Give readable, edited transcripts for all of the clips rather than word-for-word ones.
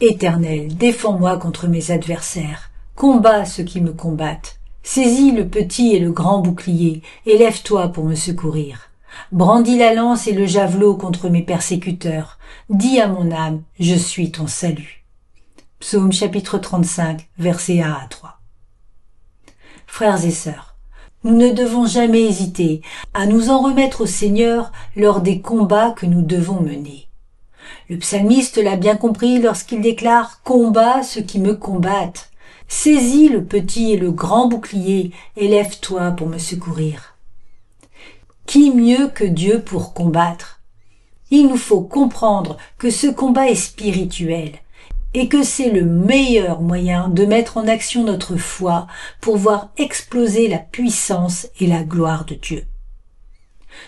Éternel, défends-moi contre mes adversaires. Combats ceux qui me combattent. Saisis le petit et le grand bouclier, et lève-toi pour me secourir. Brandis la lance et le javelot contre mes persécuteurs. Dis à mon âme, je suis ton salut. Psaume chapitre 35, versets 1 à 3. Frères et sœurs, nous ne devons jamais hésiter à nous en remettre au Seigneur lors des combats que nous devons mener. Le psalmiste l'a bien compris lorsqu'il déclare « Combat ceux qui me combattent ». Saisis le petit et le grand bouclier et lève-toi pour me secourir. Qui mieux que Dieu pour combattre? Il nous faut comprendre que ce combat est spirituel et que c'est le meilleur moyen de mettre en action notre foi pour voir exploser la puissance et la gloire de Dieu.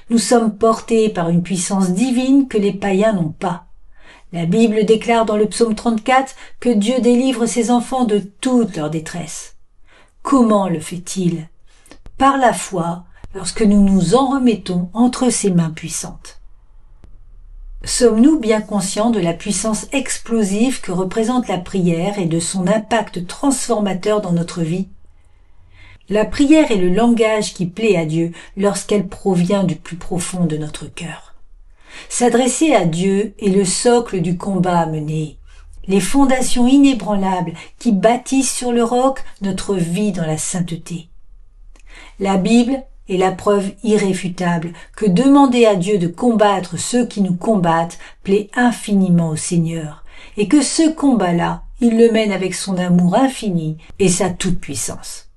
Nous sommes portés par une puissance divine que les païens n'ont pas. La Bible déclare dans le psaume 34 que Dieu délivre ses enfants de toute leur détresse. Comment le fait-il? Par la foi, lorsque nous nous en remettons entre ses mains puissantes. Sommes-nous bien conscients de la puissance explosive que représente la prière et de son impact transformateur dans notre vie? La prière est le langage qui plaît à Dieu lorsqu'elle provient du plus profond de notre cœur. S'adresser à Dieu est le socle du combat à mener, les fondations inébranlables qui bâtissent sur le roc notre vie dans la sainteté. La Bible est la preuve irréfutable que demander à Dieu de combattre ceux qui nous combattent plaît infiniment au Seigneur, et que ce combat-là, il le mène avec son amour infini et sa toute-puissance.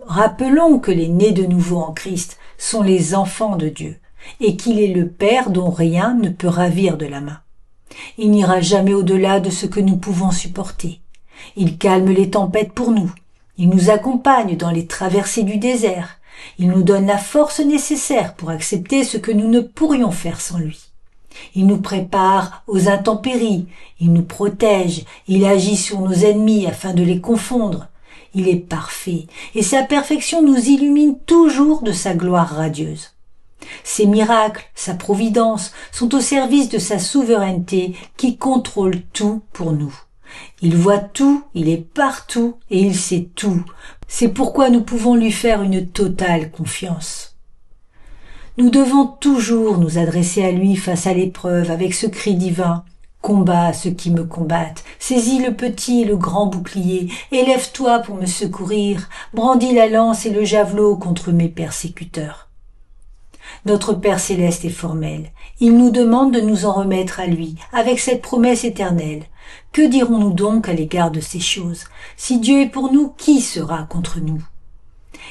Rappelons que les nés de nouveau en Christ sont les enfants de Dieu, et qu'il est le Père dont rien ne peut ravir de la main. Il n'ira jamais au-delà de ce que nous pouvons supporter. Il calme les tempêtes pour nous. Il nous accompagne dans les traversées du désert. Il nous donne la force nécessaire pour accepter ce que nous ne pourrions faire sans lui. Il nous prépare aux intempéries. Il nous protège. Il agit sur nos ennemis afin de les confondre. Il est parfait et sa perfection nous illumine toujours de sa gloire radieuse. Ses miracles, sa providence sont au service de sa souveraineté qui contrôle tout pour nous. Il voit tout, il est partout et il sait tout. C'est pourquoi nous pouvons lui faire une totale confiance. Nous devons toujours nous adresser à lui face à l'épreuve avec ce cri divin. Combat ceux qui me combattent, saisis le petit et le grand bouclier, et lève-toi pour me secourir, brandis la lance et le javelot contre mes persécuteurs. Notre Père céleste est formel. Il nous demande de nous en remettre à lui, avec cette promesse éternelle. Que dirons-nous donc à l'égard de ces choses? Si Dieu est pour nous, qui sera contre nous?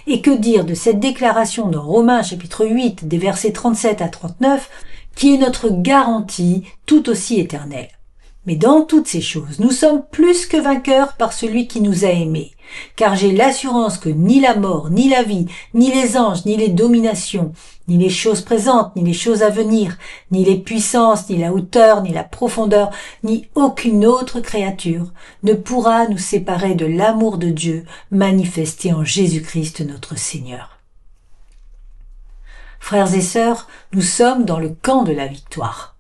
Et que dire de cette déclaration dans Romains chapitre 8, des versets 37 à 39, qui est notre garantie tout aussi éternelle? Mais dans toutes ces choses, nous sommes plus que vainqueurs par celui qui nous a aimés. Car j'ai l'assurance que ni la mort, ni la vie, ni les anges, ni les dominations, ni les choses présentes, ni les choses à venir, ni les puissances, ni la hauteur, ni la profondeur, ni aucune autre créature ne pourra nous séparer de l'amour de Dieu manifesté en Jésus-Christ notre Seigneur. Frères et sœurs, nous sommes dans le camp de la victoire.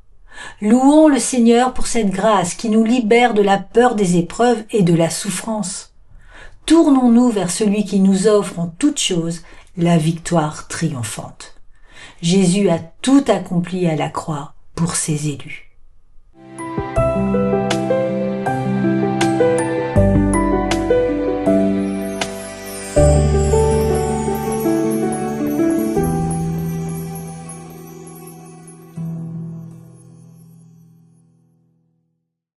Louons le Seigneur pour cette grâce qui nous libère de la peur des épreuves et de la souffrance. Tournons-nous vers celui qui nous offre en toutes choses la victoire triomphante. Jésus a tout accompli à la croix pour ses élus.